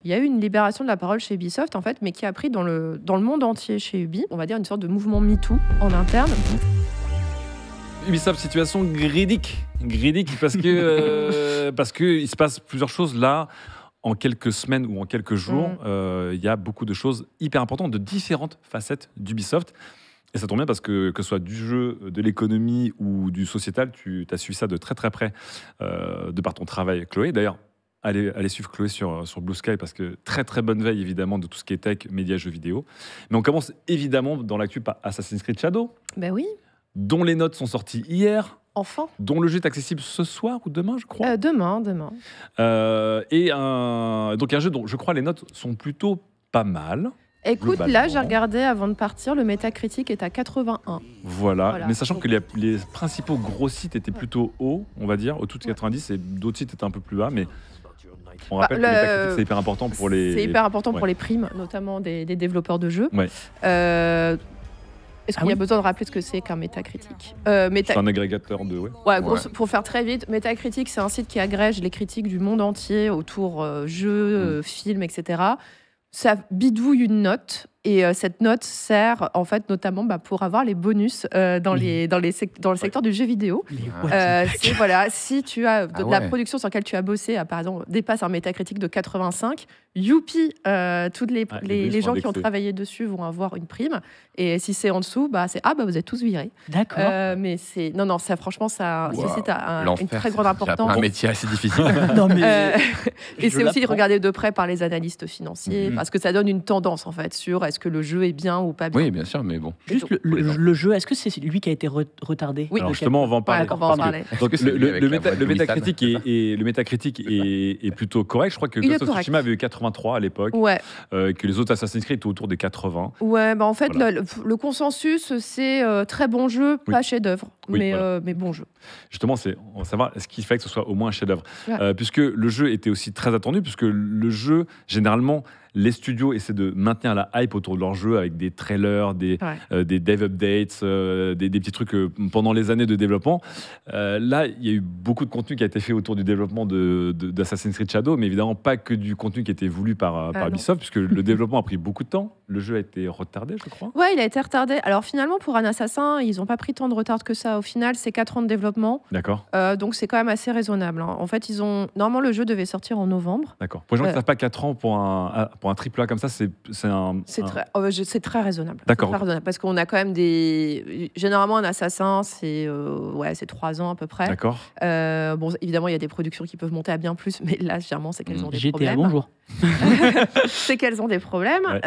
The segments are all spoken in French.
il y a eu une libération de la parole chez Ubisoft, en fait, mais qui a pris dans le monde entier chez Ubi, on va dire une sorte de mouvement MeToo en interne. Ubisoft, situation gridique parce que il se passe plusieurs choses là. En quelques semaines ou en quelques jours, il y a beaucoup de choses hyper importantes de différentes facettes d'Ubisoft. Et ça tombe bien parce que ce soit du jeu, de l'économie ou du sociétal, tu as suivi ça de très très près de par ton travail, Chloé. D'ailleurs, allez suivre Chloé sur Blue Sky parce que très très bonne veille évidemment de tout ce qui est tech, médias, jeux vidéo. Mais on commence évidemment dans l'actu par Assassin's Creed Shadow. Ben oui. Dont les notes sont sorties hier. Enfin. Dont le jeu est accessible ce soir ou demain, je crois. Demain. Donc un jeu dont je crois les notes sont plutôt pas mal. Écoute, là j'ai regardé avant de partir, le Metacritic est à 81. Voilà. Mais sachant que les principaux gros sites étaient plutôt hauts, on va dire, au-dessus de 90, et d'autres sites étaient un peu plus bas, mais on rappelle que le Metacritic c'est hyper important pour les... C'est hyper important pour les primes, notamment des développeurs de jeux. Ouais. Est-ce qu'il y a besoin de rappeler ce que c'est qu'un Metacritic C'est un agrégateur de... Pour faire très vite, Metacritic, c'est un site qui agrège les critiques du monde entier autour jeux, films, etc. Ça bidouille une note. Et cette note sert en fait notamment pour avoir les bonus dans le secteur du jeu vidéo. Si tu as la production sur laquelle tu as bossé, par exemple, dépasse un Métacritique de 85, youpi, tous les gens qui ont travaillé dessus vont avoir une prime. Et si c'est en dessous, c'est vous êtes tous virés. D'accord. Mais c'est ça franchement ça c'est une très grande importance. Un métier assez difficile. Et c'est aussi regardé de près par les analystes financiers parce que ça donne une tendance en fait sur est-ce que le jeu est bien ou pas bien. Oui, bien sûr, mais bon. Juste le jeu, est-ce que c'est lui qui a été retardé? Oui, alors justement, on va en parler. Donc, le Métacritic est plutôt correct. Je crois que Ghost of Tsushima avait eu 83 à l'époque, que les autres Assassin's Creed étaient autour des 80. Ouais, en fait, le consensus, c'est très bon jeu, pas chef-d'œuvre, mais bon jeu. Justement, on va savoir est-ce qu'il fallait que ce soit au moins un chef-d'œuvre, puisque le jeu était aussi très attendu, puisque le jeu, généralement, les studios essaient de maintenir la hype autour de leur jeu avec des trailers, des dev updates, des petits trucs pendant les années de développement. Là, il y a eu beaucoup de contenu qui a été fait autour du développement d'Assassin's Creed Shadow, mais évidemment pas que du contenu qui était voulu par Ubisoft, puisque le développement a pris beaucoup de temps. Le jeu a été retardé, je crois. Ouais, il a été retardé. Alors finalement, pour un assassin, ils n'ont pas pris tant de retard que ça. Au final, c'est 4 ans de développement. D'accord. Donc c'est quand même assez raisonnable. En fait, normalement, le jeu devait sortir en novembre. D'accord. Pour les gens qui ne savent pas, 4 ans pour un triple A comme ça, c'est très raisonnable. D'accord. Très raisonnable, parce qu'on a quand même généralement, un assassin, c'est 3 ans à peu près. D'accord. Évidemment, il y a des productions qui peuvent monter à bien plus, mais là, généralement, c'est qu'elles ont des GTA, problèmes. bonjour. C'est qu'elles ont des problèmes.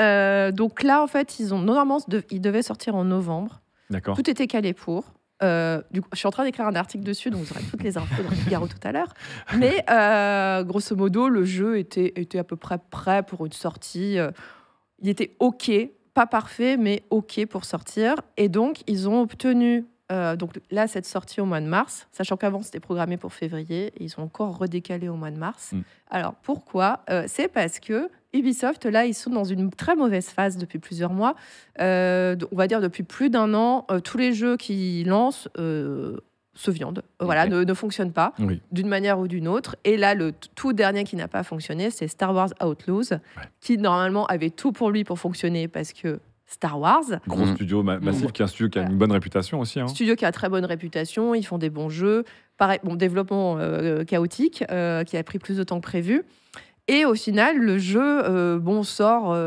Donc là, en fait, normalement, ils devaient sortir en novembre. D'accord. Tout était calé pour. Je suis en train d'écrire un article dessus, donc vous aurez toutes les infos dans le Figaro tout à l'heure. Mais grosso modo, le jeu était à peu près prêt pour une sortie. Il était OK, pas parfait, mais OK pour sortir. Et donc, ils ont obtenu cette sortie au mois de mars, sachant qu'avant, c'était programmé pour février. Et ils ont encore redécalé au mois de mars. Alors, pourquoi C'est parce que Ubisoft, là, ils sont dans une très mauvaise phase depuis plusieurs mois. On va dire depuis plus d'un an, tous les jeux qu'ils lancent se viandent. Ne fonctionnent pas d'une manière ou d'une autre. Et là, le tout dernier qui n'a pas fonctionné, c'est Star Wars Outlaws, qui normalement avait tout pour lui pour fonctionner parce que Star Wars. Gros studio massif, qui est un studio qui a une bonne réputation aussi. Studio qui a très bonne réputation, ils font des bons jeux. Pareil, développement chaotique, qui a pris plus de temps que prévu. Et au final, le jeu sort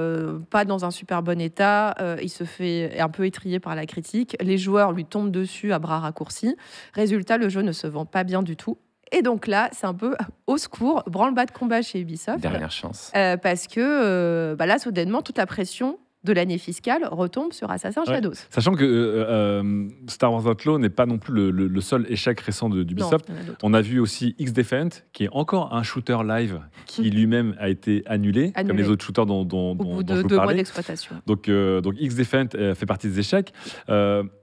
pas dans un super bon état. Il se fait un peu étrier par la critique. Les joueurs lui tombent dessus à bras raccourcis. Résultat, le jeu ne se vend pas bien du tout. Et donc là, c'est un peu au secours, branle-bas de combat chez Ubisoft. Dernière chance. Parce que là, soudainement, toute la pression de l'année fiscale retombe sur Assassin's Shadows. Sachant que Star Wars Outlaw n'est pas non plus le seul échec récent d'Ubisoft. On a vu aussi X-Defiant, qui est encore un shooter live qui lui-même a été annulé, comme les autres shooters dont je vous parlais. 2 mois d'exploitation. Donc X-Defiant fait partie des échecs.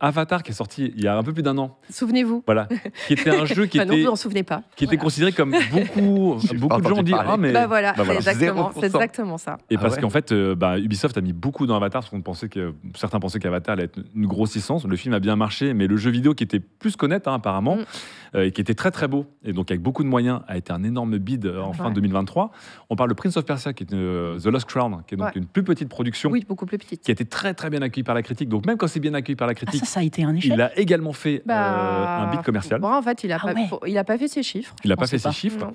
Avatar, qui est sorti il y a un peu plus d'un an. Souvenez-vous. Voilà. Qui était un jeu qui non, vous en souvenez pas. Qui était considéré comme beaucoup de gens ont dit c'est exactement ça. Et parce qu'en fait, Ubisoft a mis beaucoup dans Avatar, parce certains pensaient qu'Avatar allait être une grosse licence. Le film a bien marché, mais le jeu vidéo qui était plus qu'honnête, apparemment, et qui était très très beau, et donc avec beaucoup de moyens, a été un énorme bid en fin 2023. On parle de Prince of Persia, qui est The Lost Crown, qui est donc une plus petite production. Oui, beaucoup plus petite. Qui a été très très bien accueilli par la critique. Donc même quand c'est bien accueilli par la critique, ça a été un échec. Il a également fait un bid commercial. En fait, il a pas fait ses chiffres. Il n'a pas fait ses chiffres.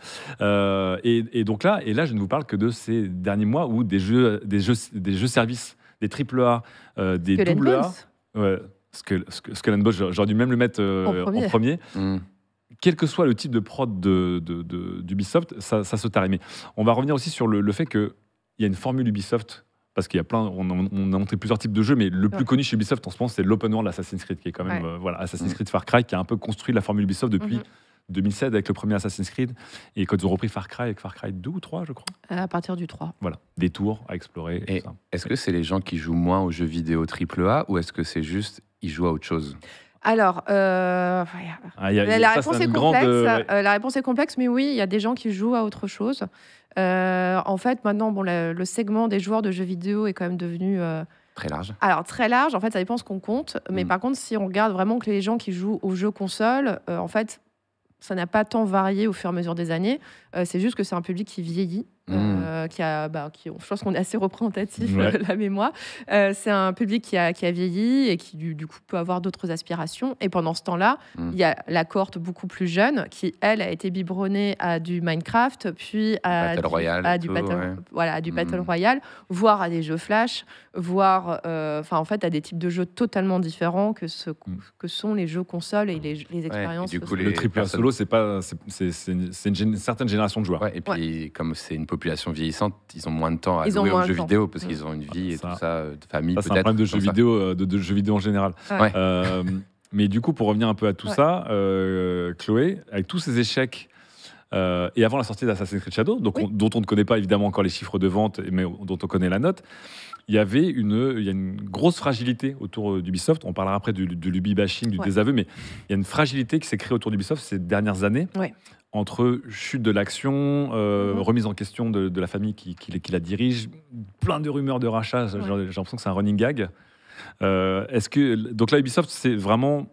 Et donc là, je ne vous parle que de ces derniers mois où des jeux services, des AAA, des AA, Skull and Bones, j'aurais dû même le mettre en premier. Quel que soit le type de prod d'Ubisoft, ça se tarit. Mais on va revenir aussi sur le fait qu'il y a une formule Ubisoft. Parce qu'il y a on a montré plusieurs types de jeux, mais le plus connu chez Ubisoft en ce moment, c'est l'open world Assassin's Creed, qui est quand même Assassin's Creed Far Cry, qui a un peu construit la formule Ubisoft depuis 2007 avec le premier Assassin's Creed, et quand ils ont repris Far Cry avec Far Cry 2 ou 3, je crois. À partir du 3. Voilà, des tours à explorer. Et est-ce que c'est les gens qui jouent moins aux jeux vidéo AAA, ou est-ce que c'est juste ils jouent à autre chose? Alors, la réponse est complexe. La réponse est complexe, mais oui, il y a des gens qui jouent à autre chose. En fait, maintenant, le segment des joueurs de jeux vidéo est quand même devenu très large. Alors très large. En fait, ça dépend ce qu'on compte. Mais par contre, si on regarde vraiment que les gens qui jouent aux jeux consoles, en fait, ça n'a pas tant varié au fur et à mesure des années. C'est juste que c'est un public qui vieillit. Je pense qu'on est assez représentatif la mémoire. C'est un public qui a vieilli et qui du coup peut avoir d'autres aspirations. Et pendant ce temps-là, il y a la cohorte beaucoup plus jeune qui, elle, a été biberonnée à du Minecraft, puis à du Battle Royale, voire à des jeux Flash, voire en fait à des types de jeux totalement différents que sont les jeux consoles et les expériences. Et du coup, le triple A solo, c'est une certaine génération de joueurs. Et puis, comme c'est une population vieillissante, ils ont moins de temps à jouer aux jeux vidéo parce qu'ils ont une vie et tout ça, de famille peut-être. C'est un problème de jeux vidéo en général. Mais du coup, pour revenir un peu à tout ça, Chloé, avec tous ces échecs, et avant la sortie d'Assassin's Creed Shadow, dont on ne connaît pas évidemment encore les chiffres de vente, mais dont on connaît la note, il y a une grosse fragilité autour d'Ubisoft. On parlera après de l'Ubi-bashing, du désaveu, mais il y a une fragilité qui s'est créée autour d'Ubisoft ces dernières années. Entre chute de l'action, remise en question de la famille qui la dirige, plein de rumeurs de rachat, j'ai l'impression que c'est un running gag. Donc là, Ubisoft, c'est vraiment...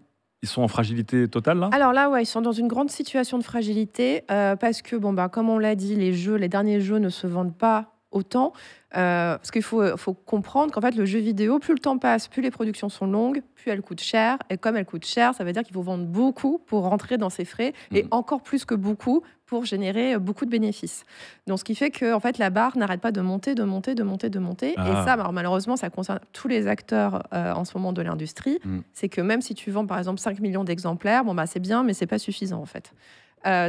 Ils sont en fragilité totale, là? Alors là, ils sont dans une grande situation de fragilité, parce que, comme on l'a dit, les derniers jeux ne se vendent pas autant. Parce qu'il faut comprendre qu'en fait, le jeu vidéo, plus le temps passe, plus les productions sont longues, plus elles coûtent cher. Et comme elles coûtent cher, ça veut dire qu'il faut vendre beaucoup pour rentrer dans ces frais, et encore plus que beaucoup pour générer beaucoup de bénéfices. Donc, ce qui fait que en fait, la barre n'arrête pas de monter, de monter, de monter, de monter. Et ça, malheureusement, ça concerne tous les acteurs en ce moment de l'industrie. C'est que même si tu vends, par exemple, 5 millions d'exemplaires, c'est bien, mais c'est pas suffisant, en fait.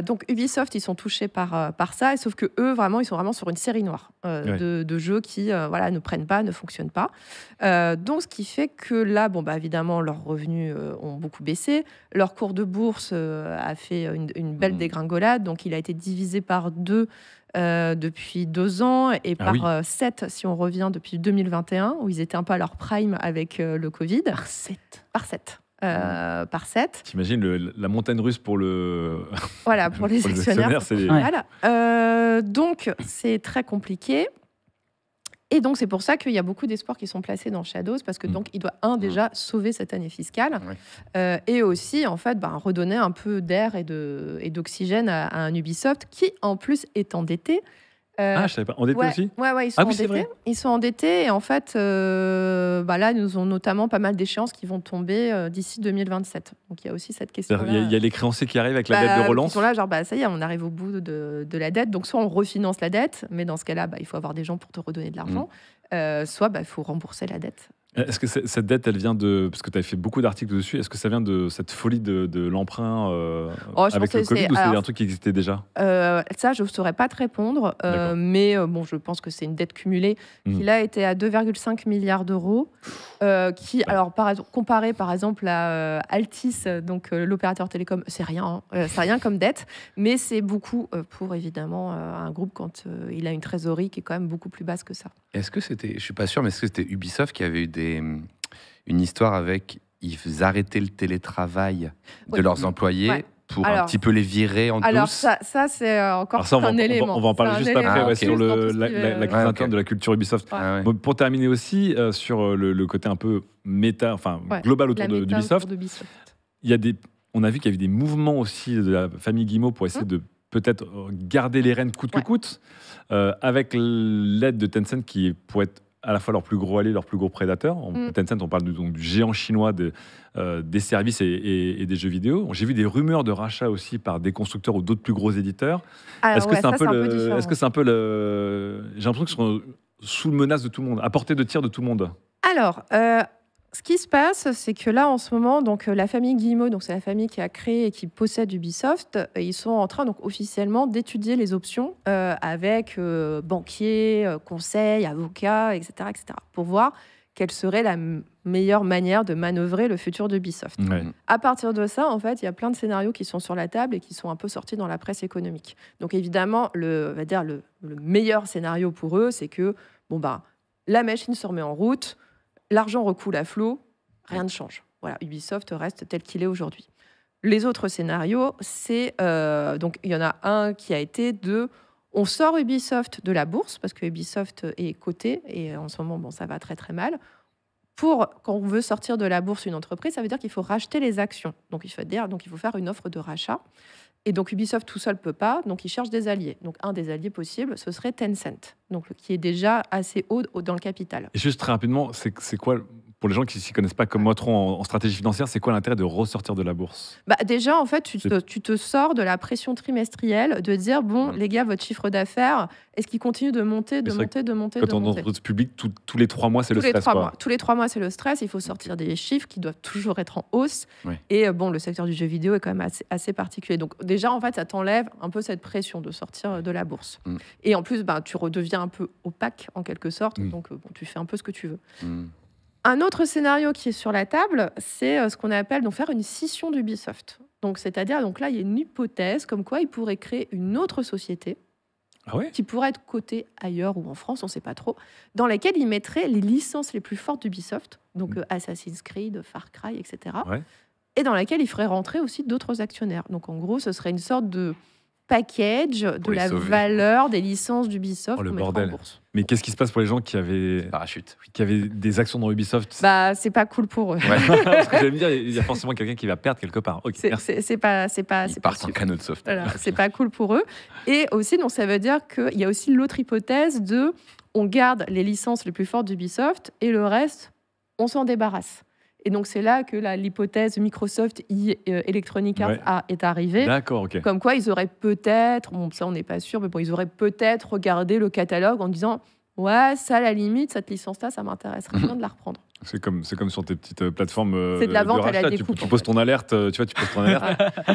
Donc Ubisoft, ils sont touchés par ça, et sauf que eux, vraiment, ils sont vraiment sur une série noire de jeux qui ne prennent pas, ne fonctionnent pas. Donc ce qui fait que là, évidemment, leurs revenus ont beaucoup baissé. Leur cours de bourse a fait une belle dégringolade, donc il a été divisé par 2 depuis 2 ans, et par 7 si on revient depuis 2021, où ils étaient un peu à leur prime avec le Covid. Par 7. Par 7. T'imagines la montagne russe pour le... Voilà, pour les actionnaires. Voilà. Donc, c'est très compliqué. Et donc, c'est pour ça qu'il y a beaucoup d'espoirs qui sont placés dans Shadows, parce que donc, il doit, déjà sauver cette année fiscale, et aussi, en fait, redonner un peu d'air et d'oxygène à un Ubisoft qui, en plus, est endetté. Je savais pas. Endettés aussi? Ils sont endettés. Ils sont endettés, et en fait, là, nous avons notamment pas mal d'échéances qui vont tomber d'ici 2027. Donc il y a aussi cette question-là. Il y a les créanciers qui arrivent avec la dette de relance. Ils sont là, ça y est, on arrive au bout de la dette. Donc soit on refinance la dette, mais dans ce cas-là, il faut avoir des gens pour te redonner de l'argent. Soit il faut rembourser la dette. Est-ce que cette dette, elle vient de... Parce que tu as fait beaucoup d'articles dessus. Est-ce que ça vient de cette folie de l'emprunt avec le Covid, ou c'est un truc qui existait déjà? Ça, je ne saurais pas te répondre. Mais je pense que c'est une dette cumulée qui, là, était à 2,5 milliards d'euros. Comparé, par exemple, à Altice, donc l'opérateur télécom, c'est rien. C'est rien comme dette. Mais c'est beaucoup pour, évidemment, un groupe quand il a une trésorerie qui est quand même beaucoup plus basse que ça. Est-ce que c'était... Je ne suis pas sûr, mais est-ce que c'était Ubisoft qui avait eu une histoire avec... Ils arrêtaient le télétravail de leurs employés pour un petit peu les virer en douce. Alors ça c'est encore un élément. On va en parler juste après sur la crise interne de la culture Ubisoft. Bon, pour terminer aussi sur le côté un peu méta, global autour d'Ubisoft, on a vu qu'il y avait des mouvements aussi de la famille Guillemot pour essayer de peut-être garder les rênes coûte que coûte, avec l'aide de Tencent qui pourrait être à la fois leur plus gros allié, leur plus gros prédateur. Tencent, on parle donc du géant chinois des services et des jeux vidéo. J'ai vu des rumeurs de rachat aussi par des constructeurs ou d'autres plus gros éditeurs. Est-ce que c'est un peu j'ai l'impression qu'ils sont sous menace de tout le monde, à portée de tir de tout le monde. Alors, ce qui se passe, c'est que là, en ce moment, donc, la famille Guillemot, donc, c'est la famille qui a créé et qui possède Ubisoft, ils sont en train donc, officiellement d'étudier les options avec banquiers, conseils, avocats, etc., pour voir quelle serait la meilleure manière de manœuvrer le futur d'Ubisoft. À partir de ça, en fait, il y a plein de scénarios qui sont sur la table et qui sont un peu sortis dans la presse économique. Donc évidemment, le meilleur scénario pour eux, c'est que la machine se remet en route, l'argent recoule à flot, rien ne change. Voilà, Ubisoft reste tel qu'il est aujourd'hui. Les autres scénarios, c'est donc il y en a un qui a été on sort Ubisoft de la bourse parce que Ubisoft est coté et en ce moment ça va très très mal. Quand on veut sortir de la bourse une entreprise, ça veut dire qu'il faut racheter les actions. Donc il faut faire une offre de rachat. Et donc Ubisoft tout seul peut pas, donc il cherche des alliés. Donc un des alliés possibles, ce serait Tencent, donc qui est déjà assez haut dans le capital. Et juste très rapidement, c'est quoi, pour les gens qui ne s'y connaissent pas comme moi trop en stratégie financière, c'est quoi l'intérêt de ressortir de la bourse ? Déjà, en fait, tu te sors de la pression trimestrielle de dire, les gars, votre chiffre d'affaires, est-ce qu'il continue de monter, Quand on est en entreprise publique, tous les 3 mois, c'est le stress. Tous les 3 mois, c'est le stress. Il faut sortir des chiffres qui doivent toujours être en hausse. Et le secteur du jeu vidéo est quand même assez particulier. Donc déjà, en fait, ça t'enlève un peu cette pression de sortir de la bourse. Et en plus, tu redeviens un peu opaque, en quelque sorte. Donc, tu fais un peu ce que tu veux. Un autre scénario qui est sur la table, c'est ce qu'on appelle faire une scission d'Ubisoft. Donc, c'est-à-dire, là, il y a une hypothèse comme quoi ils pourraient créer une autre société qui pourrait être cotée ailleurs ou en France, on ne sait pas trop, dans laquelle ils mettraient les licences les plus fortes d'Ubisoft, donc Assassin's Creed, Far Cry, etc. Et dans laquelle ils feraient rentrer aussi d'autres actionnaires. Donc, en gros, ce serait une sorte de package de la valeur des licences d'Ubisoft. Le bordel. En bourse. Mais qu'est-ce qui se passe pour les gens qui avaient des actions dans Ubisoft ? C'est pas cool pour eux. Parce que j'allais me dire, il y a forcément quelqu'un qui va perdre quelque part. C'est pas Ils partent en canot de sauvetage. Voilà, c'est pas cool pour eux. Et aussi, donc, ça veut dire qu'il y a aussi l'autre hypothèse on garde les licences les plus fortes d'Ubisoft et le reste, on s'en débarrasse. Et donc, c'est là que l'hypothèse Microsoft Electronic Arts est arrivée. D'accord, ok. Comme quoi, ils auraient peut-être, ça on n'est pas sûr, mais ils auraient peut-être regardé le catalogue en disant ouais, ça à la limite, cette licence-là, ça m'intéresserait bien de la reprendre. C'est comme sur tes petites plateformes c'est de la vente rachat, à la découpe. Tu poses ton alerte,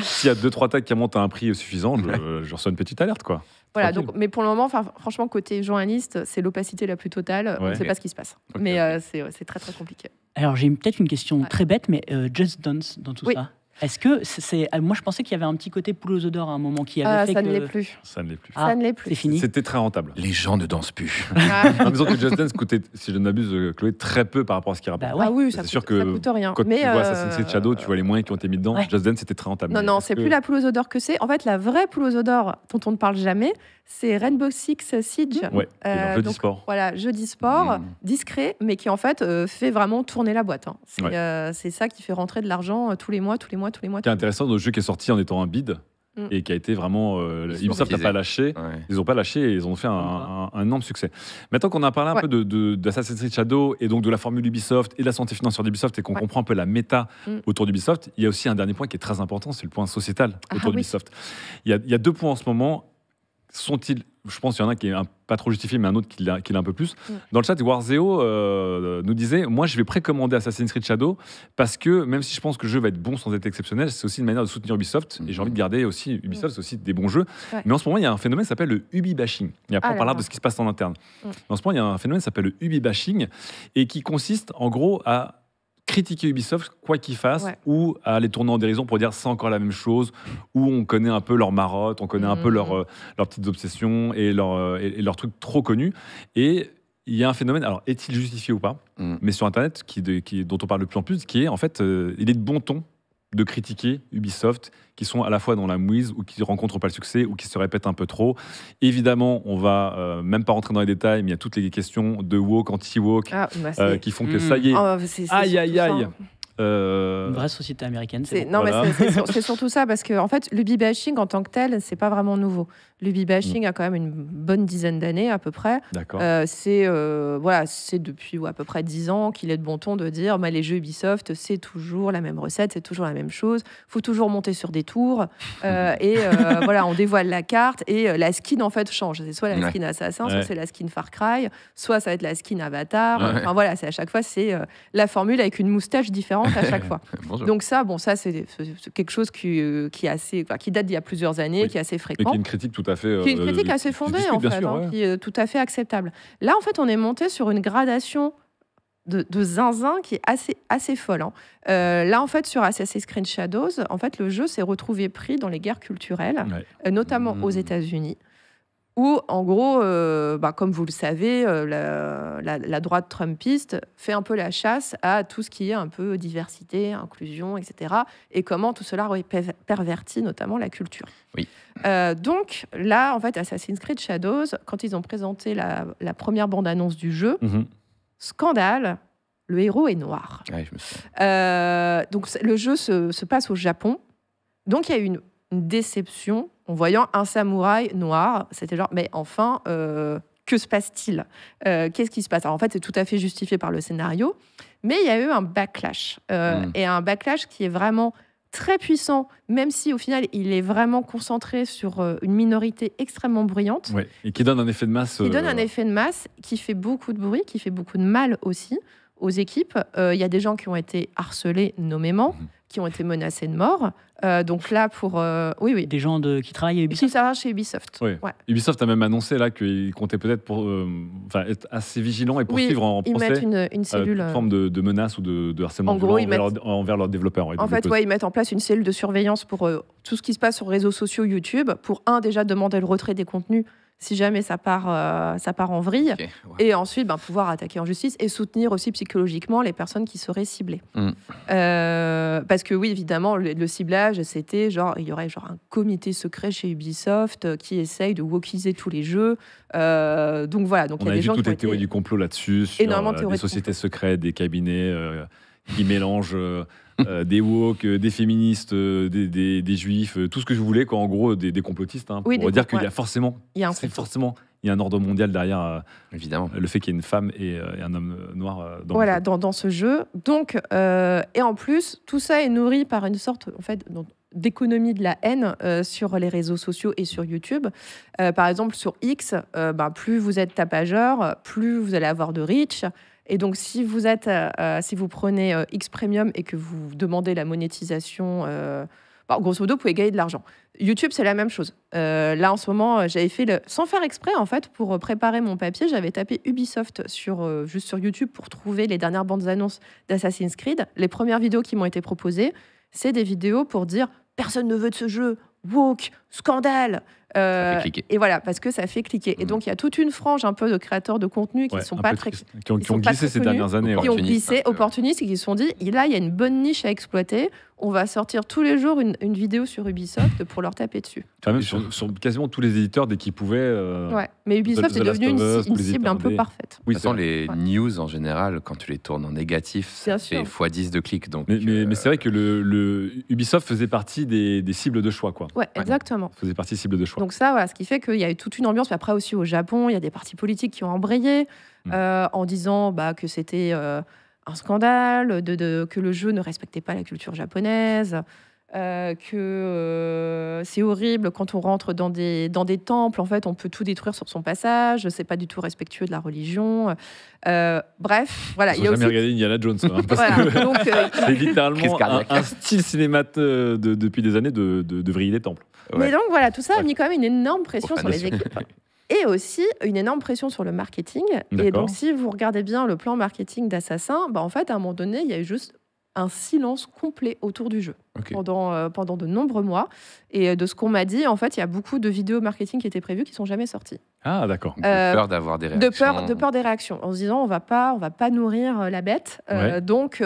S'il y a 2-3 tags qui montent à un prix suffisant, je reçois une petite alerte, quoi. Voilà, donc, mais pour le moment, franchement, côté journaliste, c'est l'opacité la plus totale. On ne sait pas ce qui se passe. Mais c'est très, très compliqué. Alors, j'ai peut-être une question très bête, mais Just Dance dans tout ça, est-ce que moi, je pensais qu'il y avait un petit côté poule aux œufs d'or à un moment qui avait fait ça ne l'est plus. Ça ne l'est plus. Ça ne l'est plus. C'est fini. C'était très rentable. Les gens ne dansent plus. Disons que Just Dance coûtait, si je ne m'abuse, Chloé, très peu par rapport à ce qu'il rapporte. Ah oui, c'est sûr que ça coûte rien. Quand tu vois Assassin's Creed Shadow, tu vois les moyens qui ont été mis dedans. Just Dance, c'était très rentable. Non, c'est plus la poule aux œufs d'or que c'est. En fait, la vraie poule aux œufs d'or dont on ne parle jamais, c'est Rainbow Six Siege. Jeu d'e-sport. Voilà, jeu d'e-sport, discret, mais qui en fait fait vraiment tourner la boîte. C'est ça qui fait rentrer de l'argent tous les mois. Ce qui est intéressant dans le jeu qui est sorti en étant un bid et qui a été vraiment... Ubisoft n'a pas lâché. Ils n'ont pas lâché et ils ont fait un énorme succès. Maintenant qu'on a parlé un peu d'Assassin's Creed Shadow et donc de la formule Ubisoft et de la santé financière d'Ubisoft et qu'on comprend un peu la méta autour d'Ubisoft, il y a aussi un dernier point qui est très important, c'est le point sociétal autour d'Ubisoft. Il y a 2 points en ce moment. Sont-ils, je pense qu'il y en a qui est pas trop justifié, mais un autre qui l'a un peu plus. Dans le chat, Warzeo nous disait, moi je vais précommander Assassin's Creed Shadow parce que même si je pense que le jeu va être bon sans être exceptionnel, c'est aussi une manière de soutenir Ubisoft et j'ai envie de garder aussi Ubisoft, c'est aussi des bons jeux. Mais en ce moment, il y a un phénomène qui s'appelle le Ubi-bashing. Et après, on parlera de ce qui se passe en interne. En ce moment, il y a un phénomène qui s'appelle le Ubi-bashing et qui consiste en gros à critiquer Ubisoft, quoi qu'ils fassent, ou à les tourner en dérision pour dire c'est encore la même chose, où on connaît un peu leurs marottes, on connaît un peu leurs petites obsessions et leurs trucs trop connus. Et il y a un phénomène, alors est-il justifié ou pas, mais sur Internet, dont on parle de plus en plus, qui est en fait, il est de bon ton de critiquer Ubisoft, qui sont à la fois dans la mouise ou qui ne rencontrent pas le succès ou qui se répètent un peu trop. Évidemment, on va même pas rentrer dans les détails, mais il y a toutes les questions de woke, anti-woke, qui font que ça y est, aïe, aïe, aïe. Une vraie société américaine. Non, voilà. Mais c'est surtout ça, parce que en fait, l'ubi-bashing en tant que tel, c'est pas vraiment nouveau. L'ubi-bashing a quand même une bonne dizaine d'années à peu près. D'accord. C'est depuis à peu près 10 ans qu'il est de bon ton de dire les jeux Ubisoft, c'est toujours la même recette, c'est toujours la même chose. Faut toujours monter sur des tours voilà, on dévoile la carte et la skin en fait change. C'est soit la skin Assassin, soit c'est la skin Far Cry, soit ça va être la skin Avatar. Enfin voilà, c'est à chaque fois c'est la formule avec une moustache différente à chaque fois. Donc ça, c'est quelque chose qui est assez, qui date d'il y a plusieurs années, qui est assez fréquent. Et qui est une critique tout à fait. Qui est une critique assez fondée en fait, qui est tout à fait acceptable. Là, en fait, on est monté sur une gradation de zinzin qui est assez folle. Là, en fait, sur Assassin's Creed Shadows, en fait, le jeu s'est retrouvé pris dans les guerres culturelles, notamment aux États-Unis. Où, en gros, comme vous le savez, la droite trumpiste fait un peu la chasse à tout ce qui est un peu diversité, inclusion, etc. Et comment tout cela pervertit notamment la culture. Oui. Donc là, en fait, Assassin's Creed Shadows, quand ils ont présenté la première bande-annonce du jeu, scandale, le héros est noir. Ouais, je me souviens. Donc le jeu se passe au Japon. Donc il y a eu une déception en voyant un samouraï noir. C'était genre, mais enfin, que se passe-t-il ? Qu'est-ce qui se passe ? Alors, en fait, c'est tout à fait justifié par le scénario, mais il y a eu un backlash. Et un backlash qui est vraiment très puissant, même si au final, il est vraiment concentré sur une minorité extrêmement bruyante. Ouais, et qui donne un effet de masse. Qui donne un effet de masse, qui fait beaucoup de bruit, qui fait beaucoup de mal aussi aux équipes. Il y a des gens qui ont été harcelés nommément, qui ont été menacés de mort. Donc là, oui. Des gens qui travaillent à Ubisoft. Qui travaillent chez Ubisoft. Oui. Ouais. Ubisoft a même annoncé là qu'il comptait peut-être être assez vigilant et poursuivre en procès une cellule, toute forme de menace ou de harcèlement envers leurs développeurs. En fait, ils mettent en place une cellule de surveillance pour tout ce qui se passe sur les réseaux sociaux YouTube, pour déjà demander le retrait des contenus si jamais ça part en vrille, et ensuite pouvoir attaquer en justice et soutenir aussi psychologiquement les personnes qui seraient ciblées. Parce que oui, évidemment, le ciblage, c'était il y aurait un comité secret chez Ubisoft qui essaye de wokiser tous les jeux. Donc voilà. Donc, on a vu toutes les théories du complot là-dessus, sur des sociétés secrètes, des cabinets qui mélangent... des woke, des féministes, des juifs, tout ce que je voulais, en gros, des complotistes, pour dire qu'il y a forcément, il y a un ordre mondial derrière, évidemment, le fait qu'il y ait une femme et un homme noir dans ce jeu. Donc, et en plus, tout ça est nourri par une sorte d'économie de la haine sur les réseaux sociaux et sur YouTube. Par exemple, sur X, plus vous êtes tapageur, plus vous allez avoir de reach. Et donc, si vous prenez X Premium et que vous demandez la monétisation, grosso modo, vous pouvez gagner de l'argent. YouTube, c'est la même chose. Là, en ce moment, j'avais fait sans faire exprès, en fait, pour préparer mon papier, j'avais tapé Ubisoft juste sur YouTube pour trouver les dernières bandes annonces d'Assassin's Creed. Les premières vidéos qui m'ont été proposées, c'est des vidéos pour dire « Personne ne veut de ce jeu, woke, scandale ». Ça fait cliquer. Et voilà, parce que ça fait cliquer. Et donc, il y a toute une frange un peu de créateurs de contenu qui sont pas très... Qui ont glissé ces dernières années. Qui ont glissé, opportunistes, et qui se sont dit, là, il y a une bonne niche à exploiter. On va sortir tous les jours une vidéo sur Ubisoft pour leur taper dessus. Enfin, même sur quasiment tous les éditeurs, dès qu'ils pouvaient... Mais Ubisoft est devenu une cible un peu parfaite. Oui, de toute façon, les news, en général, quand tu les tournes en négatif, ça fait x10 de clics. Donc, mais c'est vrai que le Ubisoft faisait partie des cibles de choix. Exactement. Faisait partie des cibles de choix. Donc ça, ce qui fait qu'il y a eu toute une ambiance. Mais après aussi au Japon, il y a des partis politiques qui ont embrayé en disant que c'était un scandale, que le jeu ne respectait pas la culture japonaise, que c'est horrible quand on rentre dans des temples. En fait, on peut tout détruire sur son passage. C'est pas du tout respectueux de la religion. Bref, voilà. Il y a aussi regardé Indiana Jones, c'est littéralement un style cinéma depuis des années de vriller les temples. Mais donc voilà, tout ça a mis quand même une énorme pression sur les équipes. Et aussi une énorme pression sur le marketing. Et donc, si vous regardez bien le plan marketing d'Assassin, en fait, à un moment donné, il y a eu juste un silence complet autour du jeu pendant de nombreux mois. Et de ce qu'on m'a dit, en fait, il y a beaucoup de vidéos marketing qui étaient prévues qui ne sont jamais sorties. Ah, d'accord. De peur d'avoir des réactions. De peur des réactions. En se disant, on va pas nourrir la bête. Donc,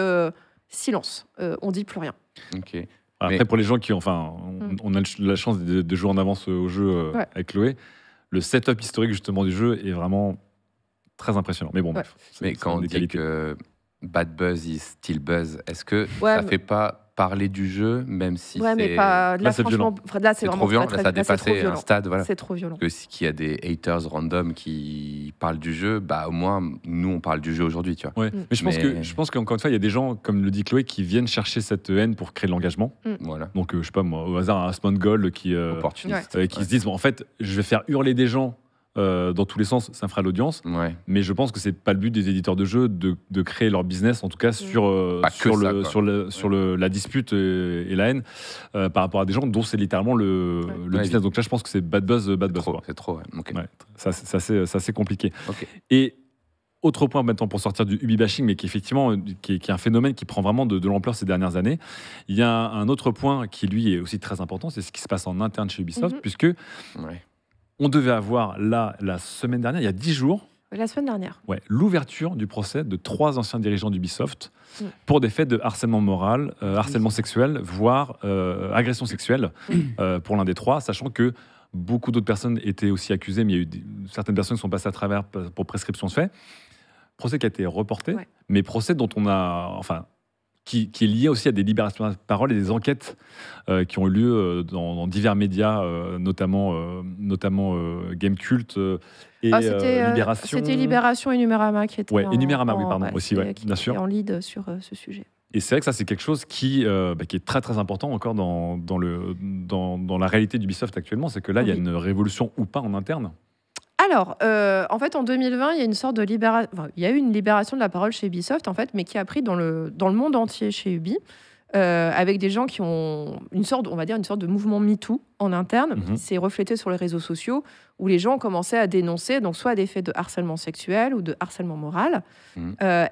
silence. On dit plus rien. Ok. Après, pour les gens qui, on a la chance de jouer en avance au jeu avec Chloé, le setup historique justement du jeu est vraiment très impressionnant. Mais bon, bref. Mais quand on dit que bad buzz is still buzz, est-ce que ça fait pas parler du jeu, même si mais pas... Là, c'est violent. Là, c'est trop violent. Là, ça a dépassé un stade. Voilà. C'est trop violent. Qu'il y a des haters random qui parlent du jeu, au moins, nous, on parle du jeu aujourd'hui, tu vois. Ouais. Mais je pense qu'encore une fois, il y a des gens, comme le dit Chloé, qui viennent chercher cette haine pour créer de l'engagement. Voilà. Donc, je sais pas, moi, au hasard, un Asmongold qui se disent, en fait, je vais faire hurler des gens dans tous les sens, ça fera l'audience. Ouais. Mais je pense que c'est pas le but des éditeurs de jeux de créer leur business, en tout cas sur la dispute et la haine par rapport à des gens dont c'est littéralement le business. Donc là, je pense que c'est bad buzz. C'est trop. Okay. C'est assez compliqué. Okay. Et autre point maintenant pour sortir du Ubi bashing, mais qui effectivement qui est un phénomène qui prend vraiment de l'ampleur ces dernières années. Il y a un autre point qui lui est aussi très important, c'est ce qui se passe en interne chez Ubisoft, puisque on devait avoir là, la semaine dernière, il y a 10 jours, la semaine dernière, l'ouverture du procès de 3 anciens dirigeants d'Ubisoft pour des faits de harcèlement moral, harcèlement sexuel, voire agression sexuelle pour l'un des 3, sachant que beaucoup d'autres personnes étaient aussi accusées, mais il y a eu certaines personnes qui sont passées à travers pour prescription de fait. Procès qui a été reporté, mais procès dont on a... Qui est lié aussi à des libérations de parole et des enquêtes qui ont eu lieu dans divers médias, notamment Gamecult et Libération. C'était Libération et Numérama qui étaient et Numérama, aussi, bien sûr. En lead sur ce sujet. Et c'est vrai que ça, c'est quelque chose qui est très très important encore dans la réalité d'Ubisoft actuellement, c'est que là, il y a une révolution ou pas en interne. Alors, en fait, en 2020, il y a une sorte de il y a eu une libération de la parole chez Ubisoft, en fait, mais qui a pris dans le monde entier chez Ubi, avec des gens qui ont une sorte de mouvement MeToo en interne, qui s'est reflété sur les réseaux sociaux, où les gens ont commencé à dénoncer donc soit des faits de harcèlement sexuel ou de harcèlement moral.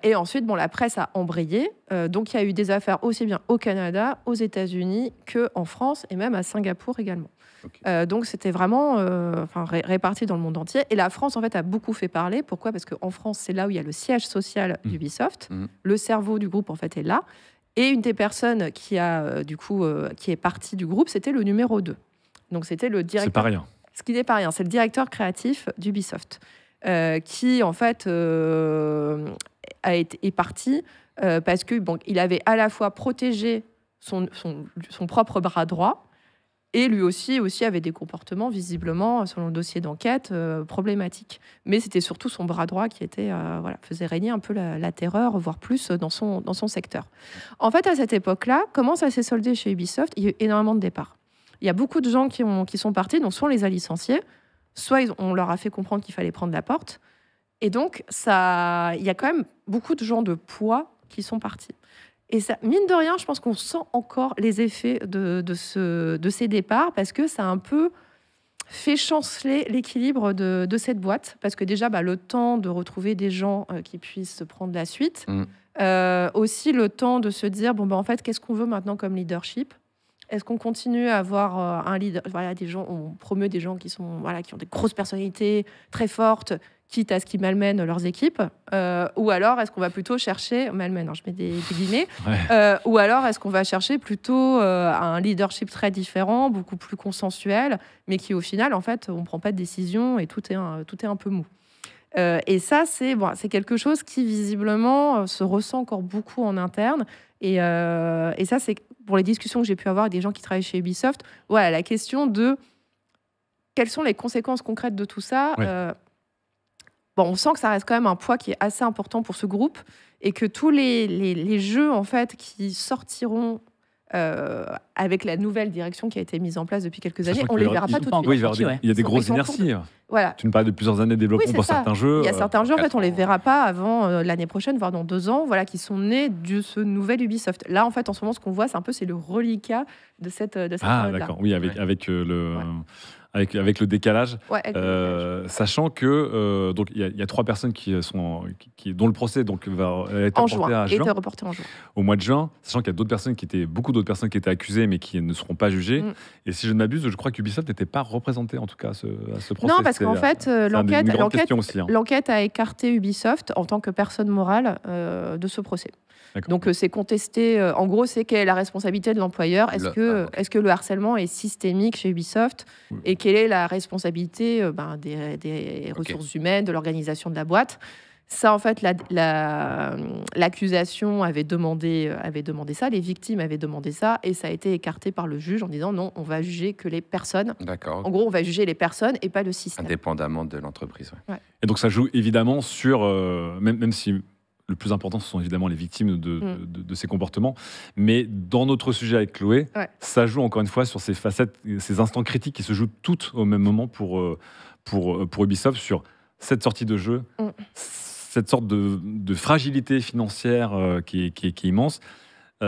Et ensuite, la presse a embrayé. Donc, il y a eu des affaires aussi bien au Canada, aux États-Unis, qu'en France et même à Singapour également. Okay. Donc c'était vraiment réparti dans le monde entier. Et la France, en fait, a beaucoup fait parler. Pourquoi ? Parce qu'en France, c'est là où il y a le siège social d'Ubisoft. Le cerveau du groupe, en fait, est là. Et une des personnes qui est partie du groupe, c'était le numéro 2. Donc c'était le directeur... C'est pas rien. Ce qui n'est pas rien. C'est le directeur créatif d'Ubisoft qui, en fait, est parti parce qu'il avait à la fois protégé son propre bras droit, et lui aussi avait des comportements, visiblement, selon le dossier d'enquête, problématiques. Mais c'était surtout son bras droit qui faisait régner un peu la terreur, voire plus, dans son secteur. En fait, à cette époque-là, comment ça s'est soldé chez Ubisoft ? Il y a eu énormément de départs. Il y a beaucoup de gens qui sont partis, donc soit on les a licenciés, soit on leur a fait comprendre qu'il fallait prendre la porte. Et donc, il y a quand même beaucoup de gens de poids qui sont partis. Et ça, mine de rien, je pense qu'on sent encore les effets de ces départs, parce que ça a un peu fait chanceler l'équilibre de cette boîte. Parce que déjà, le temps de retrouver des gens qui puissent prendre la suite, aussi le temps de se dire, en fait, qu'est-ce qu'on veut maintenant comme leadership ? Est-ce qu'on continue à avoir un leader, des gens, on promeut des gens qui ont des grosses personnalités très fortes, quitte à ce qu'ils malmènent leurs équipes, ou alors est-ce qu'on va plutôt chercher, malmène, je mets des guillemets, ou alors est-ce qu'on va chercher plutôt un leadership très différent, beaucoup plus consensuel, mais qui au final, en fait, on ne prend pas de décision et tout est un peu mou. Et ça, c'est quelque chose qui visiblement se ressent encore beaucoup en interne. Et ça, c'est pour les discussions que j'ai pu avoir avec des gens qui travaillent chez Ubisoft, la question de quelles sont les conséquences concrètes de tout ça. On sent que ça reste quand même un poids qui est assez important pour ce groupe et que tous les jeux en fait qui sortiront avec la nouvelle direction qui a été mise en place depuis quelques années, on ne les verra pas tout de suite. Il y a des grosses inerties. Tu me parles de plusieurs années de développement pour certains jeux. Il y a certains jeux, en fait, on ne les verra pas avant l'année prochaine, voire dans 2 ans, qui sont nés de ce nouvel Ubisoft. Là, en fait, en ce moment, ce qu'on voit, c'est le reliquat de cette période-là. D'accord. Oui, avec le... Avec le décalage, sachant que donc il y a 3 personnes dont le procès va être reporté en juin. Au mois de juin, sachant qu'il y a beaucoup d'autres personnes qui étaient accusées mais qui ne seront pas jugées. Et si je ne m'abuse, je crois qu'Ubisoft n'était pas représenté en tout cas à ce procès. Non, parce qu'en fait, l'enquête a écarté Ubisoft en tant que personne morale de ce procès. Donc c'est contesté. En gros, c'est quelle est la responsabilité de l'employeur. Est-ce que le harcèlement est systémique chez Ubisoft et quelle est la responsabilité des ressources humaines, de l'organisation de la boîte. Ça, en fait, l'accusation avait demandé ça, les victimes avaient demandé ça, et ça a été écarté par le juge en disant non, on va juger que les personnes. D'accord. En gros, on va juger les personnes et pas le système. Indépendamment de l'entreprise. Ouais. Et donc ça joue évidemment sur, même si le plus important, ce sont évidemment les victimes de ces comportements, mais dans notre sujet avec Chloé, ça joue encore une fois sur ces facettes, ces instants critiques qui se jouent toutes au même moment pour Ubisoft sur cette sortie de jeu. Cette sorte de fragilité financière qui est immense,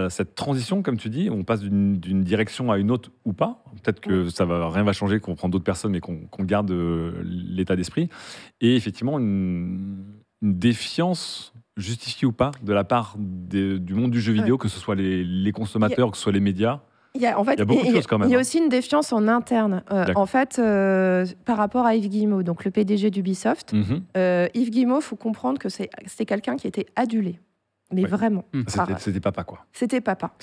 cette transition, comme tu dis, on passe d'une direction à une autre ou pas. Peut-être que rien va changer, qu'on prend d'autres personnes, mais qu'on garde l'état d'esprit. Et effectivement, une défiance justifiée ou pas de la part du monde du jeu vidéo, que ce soit les consommateurs, que ce soit les médias. Il y a beaucoup de choses quand même. Il y a aussi une défiance en interne. En fait, par rapport à Yves Guillemot, donc le PDG d'Ubisoft, Yves Guillemot, il faut comprendre que c'était quelqu'un qui était adulé. Mais vraiment. C'était papa, quoi. C'était papa.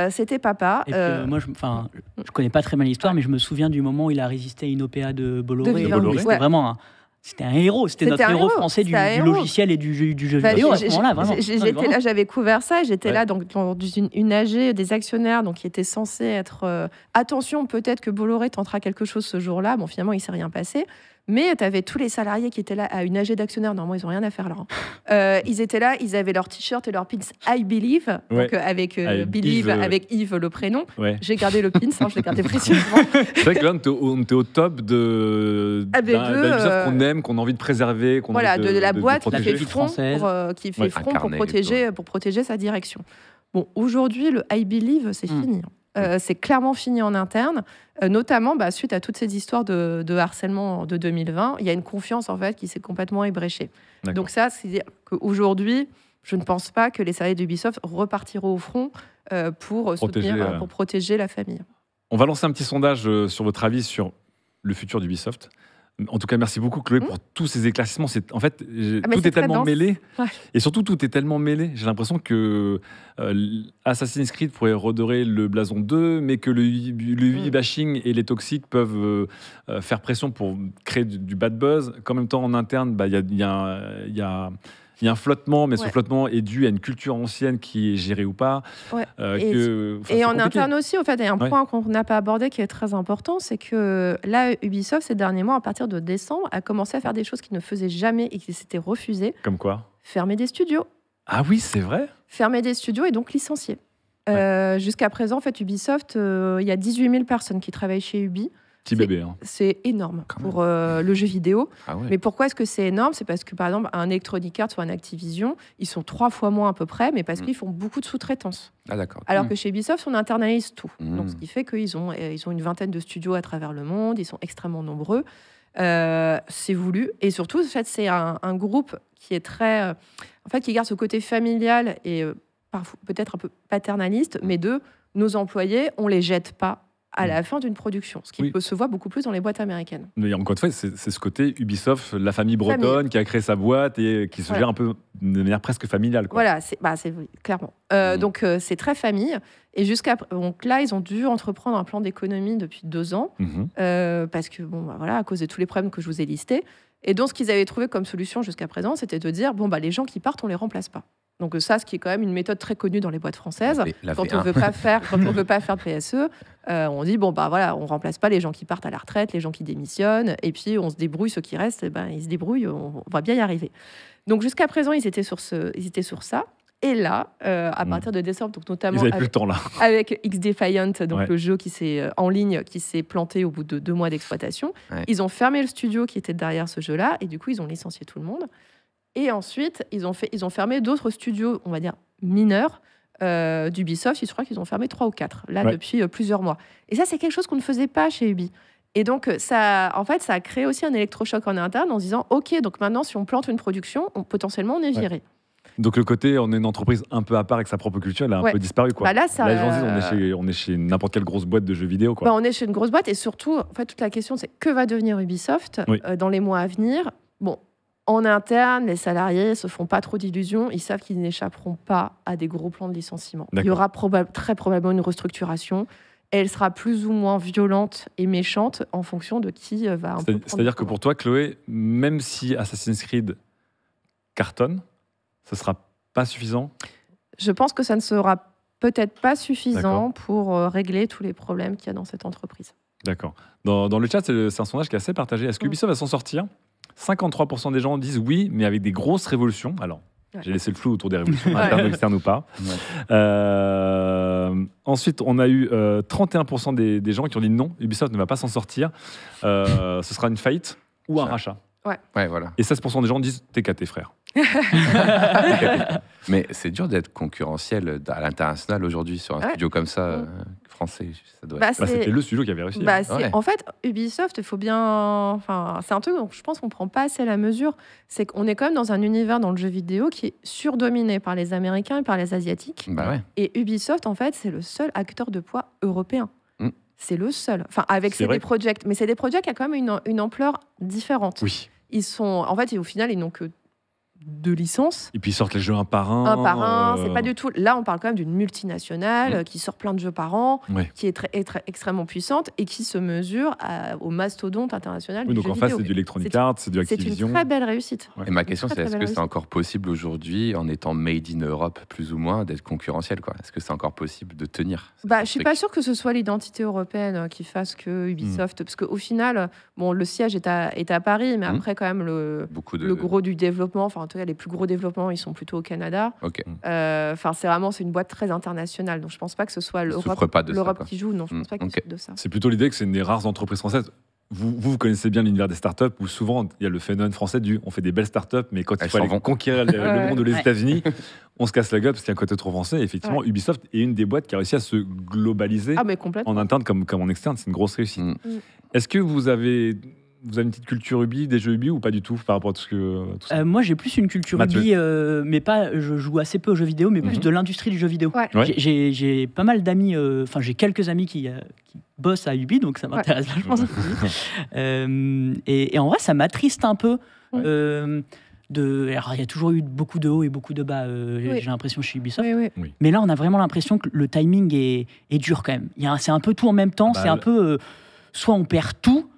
C'était papa. Et puis, moi, je connais pas très mal l'histoire, mais je me souviens du moment où il a résisté à une OPA de Bolloré. C'était vraiment c'était un héros, c'était notre héros français du logiciel et du jeu vidéo à ce moment-là, vraiment. J'étais là, j'avais couvert ça, j'étais là donc, dans une AG des actionnaires donc, qui était censé être attention, peut-être que Bolloré tentera quelque chose ce jour-là. Bon, finalement, il ne s'est rien passé. Mais tu avais tous les salariés qui étaient là à une AG d'actionnaires. Normalement, ils n'ont rien à faire là. Ils étaient là, ils avaient leur t-shirt et leur pins I Believe, donc avec Believe, avec Yves le prénom. J'ai gardé le pins, je l'ai gardé précieusement. C'est vrai que là, on était au top d'un Ubisoft qu'on aime, qu'on a envie de préserver. De la boîte qui fait front pour protéger sa direction. Bon, aujourd'hui, le I Believe, c'est fini. C'est clairement fini en interne, notamment suite à toutes ces histoires de harcèlement de 2020. Il y a une confiance en fait qui s'est complètement ébréchée. Donc ça, c'est-à-dire qu'aujourd'hui, je ne pense pas que les salariés d'Ubisoft repartiront au front pour protéger la famille. On va lancer un petit sondage sur votre avis sur le futur d'Ubisoft. En tout cas, merci beaucoup Chloé pour tous ces éclaircissements. En fait, tout est tellement mêlé. Et surtout, tout est tellement mêlé. J'ai l'impression que Assassin's Creed pourrait redorer le blason 2, mais que le bashing et les toxiques peuvent faire pression pour créer du bad buzz. Qu'en même temps, en interne, il y a un flottement, mais ce flottement est dû à une culture ancienne qui est gérée ou pas. Et en interne aussi, en fait, il y a un point qu'on n'a pas abordé qui est très important, c'est que là, Ubisoft, ces derniers mois, à partir de décembre, a commencé à faire des choses qu'il ne faisait jamais et qui s'étaient refusées. Comme quoi ? Fermer des studios. Ah oui, c'est vrai ? Fermer des studios et donc licencier. Jusqu'à présent, en fait, Ubisoft, il y a 18 000 personnes qui travaillent chez Ubi. C'est énorme pour le jeu vidéo. Mais pourquoi est-ce que c'est énorme ? C'est parce que, par exemple, un Electronic Arts ou un Activision, ils sont 3 fois moins à peu près, mais parce qu'ils font beaucoup de sous-traitance. Alors que chez Ubisoft, on internalise tout. Donc, ce qui fait qu'ils ont une vingtaine de studios à travers le monde, ils sont extrêmement nombreux. C'est voulu. Et surtout, en fait, c'est un groupe qui est très... en fait, qui garde ce côté familial et parfois peut-être un peu paternaliste, mais nos employés, on ne les jette pas à la fin d'une production, ce qui peut se voir beaucoup plus dans les boîtes américaines. Mais encore une fois, c'est ce côté Ubisoft, la famille bretonne qui a créé sa boîte et qui se gère un peu de manière presque familiale. Voilà, c'est clairement. Donc c'est très famille. Et donc là, ils ont dû entreprendre un plan d'économie depuis 2 ans, parce que, à cause de tous les problèmes que je vous ai listés. Et donc, ce qu'ils avaient trouvé comme solution jusqu'à présent, c'était de dire, les gens qui partent, on les remplace pas. Donc ça, ce qui est quand même une méthode très connue dans les boîtes françaises. Quand on veut pas faire de PSE, on dit on remplace pas les gens qui partent à la retraite, les gens qui démissionnent, et puis on se débrouille, ceux qui restent, ils se débrouillent, on va bien y arriver. Donc jusqu'à présent, ils étaient sur ça. Et là, à partir de décembre, donc notamment avec X-Defiant, donc le jeu qui s'est en ligne, qui s'est planté au bout de 2 mois d'exploitation, ils ont fermé le studio qui était derrière ce jeu-là, et du coup, ils ont licencié tout le monde. Et ensuite, ils ont fermé d'autres studios, on va dire, mineurs d'Ubisoft. Je crois qu'ils ont fermé 3 ou 4, depuis plusieurs mois. Et ça, c'est quelque chose qu'on ne faisait pas chez Ubi. Et donc, ça a créé aussi un électrochoc en interne en se disant, OK, donc maintenant, si on plante une production, potentiellement, on est viré. Donc le côté, on est une entreprise un peu à part avec sa propre culture, elle a un peu disparu. Là, on est chez n'importe quelle grosse boîte de jeux vidéo. On est chez une grosse boîte et surtout, en fait, toute la question, c'est que va devenir Ubisoft dans les mois à venir ? en interne, les salariés se font pas trop d'illusions. Ils savent qu'ils n'échapperont pas à des gros plans de licenciement. Il y aura très probablement une restructuration. Elle sera plus ou moins violente et méchante en fonction de qui va un peu prendre. C'est-à-dire que pour toi, Chloé, même si Assassin's Creed cartonne, ce ne sera pas suffisant ? Je pense que ça ne sera peut-être pas suffisant pour régler tous les problèmes qu'il y a dans cette entreprise. D'accord. Dans le chat, c'est un sondage qui est assez partagé. Est-ce que Ubisoft va s'en sortir ? 53% des gens disent oui, mais avec des grosses révolutions. Alors, j'ai laissé le flou autour des révolutions, internes ou externes ou pas. Ensuite, on a eu 31% des gens qui ont dit non, Ubisoft ne va pas s'en sortir. Ce sera une faillite ou un rachat. Ouais, voilà. Et 16% des gens disent t'es qu'à tes frères. Mais c'est dur d'être concurrentiel à l'international aujourd'hui sur un studio comme ça, français. Ça doit être... C'était le studio qui avait réussi. En fait, Ubisoft, il faut bien... Enfin, c'est un truc dont je pense qu'on ne prend pas assez la mesure. C'est qu'on est quand même dans un univers dans le jeu vidéo qui est surdominé par les Américains et par les Asiatiques. Et Ubisoft, en fait, c'est le seul acteur de poids européen. C'est le seul. Enfin, avec CD Projekt. Mais CD Projekt a quand même une ampleur différente. Oui. Ils sont... En fait, au final, ils n'ont que 2 licences. Et puis ils sortent les jeux un par un. Un par un, c'est pas du tout... Là, on parle quand même d'une multinationale qui sort plein de jeux par an, qui est extrêmement puissante et qui se mesure au mastodonte international du jeu vidéo. Donc en face, c'est du Electronic Arts, c'est du Activision. C'est une très belle réussite. Et ma question, c'est est-ce que c'est encore possible aujourd'hui, en étant made in Europe plus ou moins, d'être concurrentiel, quoi ? Est-ce que c'est encore possible de tenir ? Je suis pas sûre que ce soit l'identité européenne qui fasse que Ubisoft... Parce qu'au final, le siège est à Paris, mais après, quand même, le gros du développement... Enfin, en tout cas, les plus gros développements, ils sont plutôt au Canada. C'est une boîte très internationale. Donc, je pense pas que ce soit l'Europe qui joue. Non, je pense pas qu'il souffre de ça. C'est plutôt l'idée que c'est une des rares entreprises françaises. Vous connaissez bien l'univers des startups où souvent il y a le phénomène français on fait des belles startups, mais quand il faut aller conquérir le monde ou les États-Unis, on se casse la gueule parce qu'il y a un côté trop français. Et effectivement, Ubisoft est une des boîtes qui a réussi à se globaliser en interne comme en externe. C'est une grosse réussite. Est-ce que vous avez une petite culture Ubi, des jeux Ubi ou pas du tout par rapport à tout ça Moi, j'ai plus une culture Ubi, mais pas. Je joue assez peu aux jeux vidéo, mais plus de l'industrie du jeu vidéo. J'ai pas mal d'amis. J'ai quelques amis qui bossent à Ubi, donc ça m'intéresse vachement. Et en vrai, ça m'attriste un peu. Alors, il y a toujours eu beaucoup de hauts et beaucoup de bas. J'ai l'impression chez Ubisoft. Mais là, on a vraiment l'impression que le timing est dur quand même. C'est un peu tout en même temps. C'est un peu soit on perd tout.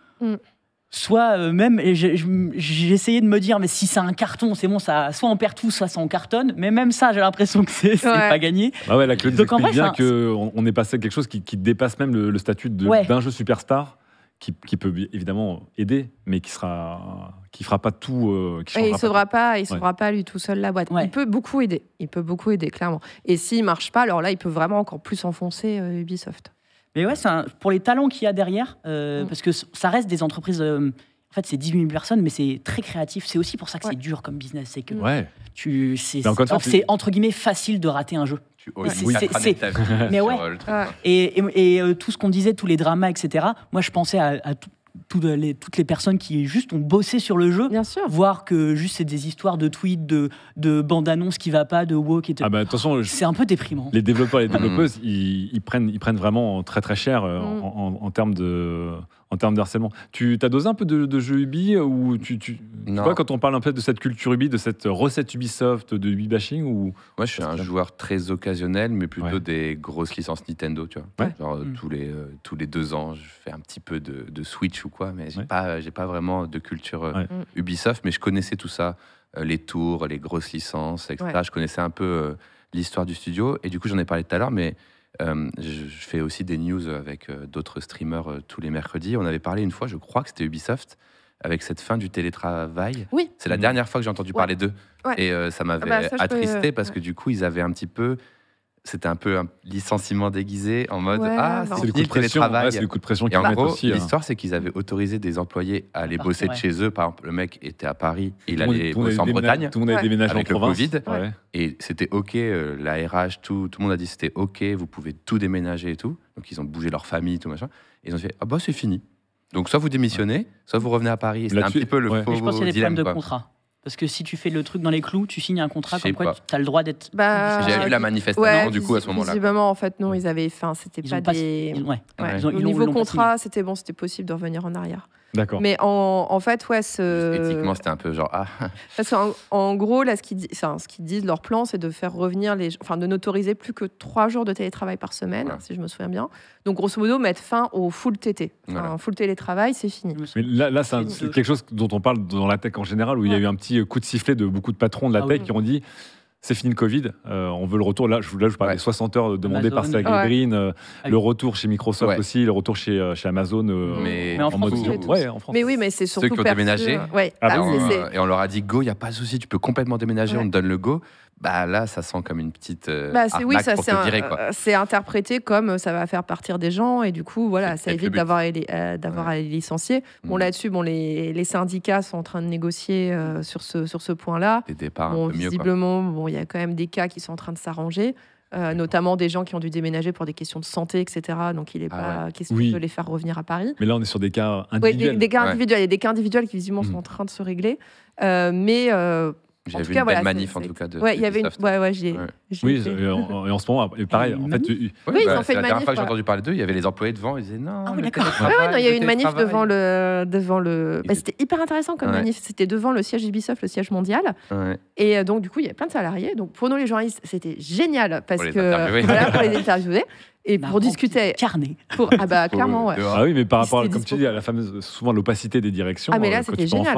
Soit même, j'ai essayé de me dire, mais si c'est un carton, c'est bon, ça, soit on perd tout, soit ça on cartonne. Mais même ça, j'ai l'impression que c'est pas gagné. La Claude nous explique bien qu'on est passé à quelque chose qui dépasse même le statut d'un jeu superstar, qui peut évidemment aider, mais qui fera pas tout. Il ne sauvera pas lui tout seul la boîte. Il peut beaucoup aider. Clairement. Et s'il marche pas, alors là, il peut vraiment encore plus enfoncer Ubisoft. Mais pour les talents qu'il y a derrière, parce que ça reste des entreprises... en fait, c'est 18 000 personnes, mais c'est très créatif. C'est aussi pour ça que c'est dur comme business. C'est que c'est entre guillemets facile de rater un jeu. Et tout ce qu'on disait, tous les dramas, etc. Moi, je pensais à toutes les personnes qui juste ont bossé sur le jeu, voir que juste c'est des histoires de tweets, de bandes-annonces qui va pas, de woke, etc. C'est un peu déprimant. Les développeurs et les développeuses, ils prennent vraiment très très cher en termes de harcèlement. Tu as dosé un peu de jeux Ubi ou tu vois, quand on parle un peu de cette culture Ubi, de cette recette Ubisoft, de Ubi bashing ou... Moi, je suis un joueur très occasionnel, mais plutôt des grosses licences Nintendo, tu vois. Genre tous les 2 ans, je fais un petit peu de Switch ou quoi, mais j'ai pas vraiment de culture Ubisoft, mais je connaissais tout ça, les tours, les grosses licences, etc. Je connaissais un peu l'histoire du studio, et du coup, j'en ai parlé tout à l'heure, mais je fais aussi des news avec d'autres streamers tous les mercredis. On avait parlé une fois, je crois que c'était Ubisoft, avec cette fin du télétravail. C'est la dernière fois que j'ai entendu parler d'eux. Et ça m'avait attristé parce que du coup, ils avaient un petit peu... C'était un peu un licenciement déguisé en mode c'est le coup de pression. C'est le coup de pression qu'ils mettent aussi. L'histoire, c'est qu'ils avaient autorisé des employés à aller bosser de chez eux. Par exemple, le mec était à Paris, il allait bosser en Bretagne. Tout le monde avait déménagé avec en province. Le Covid. Et c'était OK, la RH, tout le monde a dit c'était OK, vous pouvez tout déménager et tout. Donc ils ont bougé leur famille, tout machin. Et ils ont fait c'est fini. Donc soit vous démissionnez, soit vous revenez à Paris. C'était un petit peu le faux dilemme. Je pense qu'il y a des problèmes de contrat. Parce que si tu fais le truc dans les clous, tu signes un contrat comme quoi tu as le droit d'être... J'avais vu la manifestation du coup à ce moment-là. Visiblement, en fait, non, c'était pas des... Au niveau contrat, c'était possible de revenir en arrière. D'accord. Mais en fait, ouais, éthiquement, c'était un peu genre Parce qu'en gros, là, ce qu'ils disent, leur plan, c'est de faire revenir de n'autoriser plus que 3 jours de télétravail par semaine, si je me souviens bien. Donc, grosso modo, mettre fin au full TT. Full télétravail, c'est fini. Mais là, c'est quelque chose dont on parle dans la tech en général, où il y a eu un petit coup de sifflet de beaucoup de patrons de la tech qui ont dit. C'est fini le Covid, on veut le retour. Là, je parle des 60 heures demandées par Sergey Brin, le retour chez Microsoft aussi, le retour chez Amazon. Mais en France, en France. Mais oui, mais c'est surtout ceux qui ont déménagé. Et on leur a dit go, il n'y a pas de souci, tu peux complètement déménager, on te donne le go. Bah là, ça sent comme une petite arnaque pour te virer, quoi. C'est interprété comme ça va faire partir des gens et du coup, voilà, ça évite d'avoir à les licencier. Bon, là-dessus, les syndicats sont en train de négocier sur ce point-là. Des départs un peu mieux, visiblement, il y a quand même des cas qui sont en train de s'arranger. Notamment des gens qui ont dû déménager pour des questions de santé, etc. Donc, il n'est pas question de les faire revenir à Paris. Mais là, on est sur des cas individuels. Des cas individuels. Il y a des cas individuels qui, visiblement, sont en train de se régler. J'avais vu une belle manif, en tout cas, de il y avait Oui, et en ce moment, pareil, en fait... ils ont fait une manif. La dernière fois que j'ai entendu parler d'eux, il y avait les employés devant, ils disaient non. D'accord. Il y a eu une manif devant le... C'était hyper intéressant comme manif. C'était devant le siège Ubisoft, le siège mondial. Et donc, du coup, il y avait plein de salariés. Donc, pour nous, les journalistes, c'était génial parce que pour les interviewer. Et pour discuter. Carnet. Clairement, ouais. Ah oui, mais par rapport, comme tu dis, à la fameuse, souvent l'opacité des directions. Mais là, c'était génial.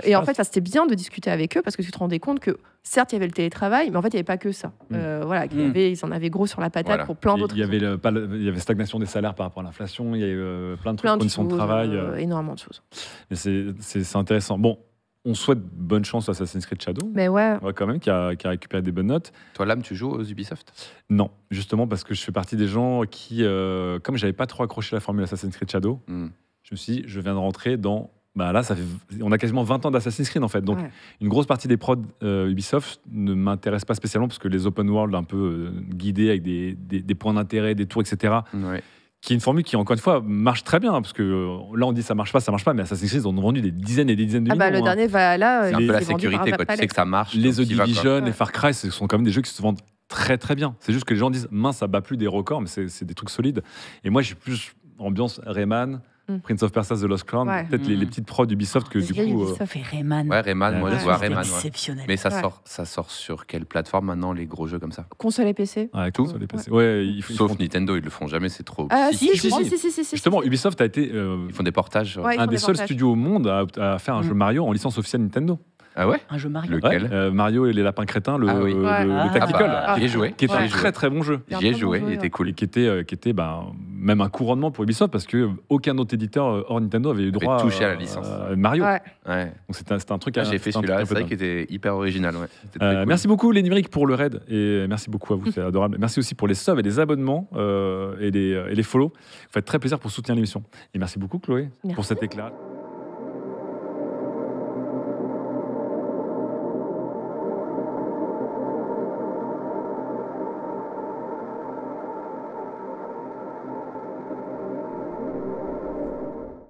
Et en fait, c'était bien de discuter avec eux parce que tu te rendais compte que, certes, il y avait le télétravail, mais en fait, il n'y avait pas que ça. Ils en avaient gros sur la patate pour plein d'autres. Il y avait stagnation des salaires par rapport à l'inflation, il y a eu plein de trucs, conditions de travail. Énormément de choses. Mais c'est intéressant. Bon. On souhaite bonne chance à Assassin's Creed Shadow. Mais ouais. Quand même, qui a récupéré des bonnes notes. Toi, Lame, tu joues aux Ubisoft ? Non, justement parce que je fais partie des gens qui, comme j'avais pas trop accroché la formule Assassin's Creed Shadow, je me suis dit, je viens de rentrer dans... là, on a quasiment 20 ans d'Assassin's Creed, en fait. Donc, une grosse partie des prods Ubisoft ne m'intéresse pas spécialement parce que les open world un peu guidés avec des points d'intérêt, des tours, etc., qui est une formule qui, encore une fois, marche très bien, parce que là, on dit ça marche pas, mais Assassin's Creed, ils en ont vendu des dizaines et des dizaines de millions. Le dernier Valhalla, c'est un peu la sécurité, quoi. Tu sais que ça marche. Les The Division, les Far Cry, ce sont quand même des jeux qui se vendent très très bien. C'est juste que les gens disent, mince, ça bat plus des records, mais c'est des trucs solides. Et moi, j'ai plus ambiance Rayman, Prince of Persia The Lost Crown, peut-être les petites prods d'Ubisoft que du coup... Ubisoft et Rayman. Ouais, Rayman, moi je vois Rayman. Exceptionnel. Mais ça sort sur quelle plateforme maintenant, les gros jeux comme ça ? Console et PC. Tout sur les PC. Sauf Nintendo, ils le font jamais, c'est trop... Si. Justement, Ubisoft a été... ils font des portages. Un des seuls studios au monde à faire un jeu Mario en licence officielle Nintendo. Ah ouais ? Un jeu Mario. Lequel ? Mario et les lapins crétins, le Tactical. J'y ai joué. Qui est un très très bon jeu. J'y ai joué, il était cool. Et qui était même un couronnement pour Ubisoft parce qu'aucun autre éditeur hors Nintendo avait eu droit à toucher à la licence. Mario. Donc c'était un truc. J'ai fait celui-là, c'est vrai qu'il était hyper original. Cool. Merci beaucoup les numériques pour le raid et merci beaucoup à vous, c'est adorable. Merci aussi pour les subs et les abonnements et les follow. Vous faites très plaisir pour soutenir l'émission. Et merci beaucoup Chloé pour cet éclairage.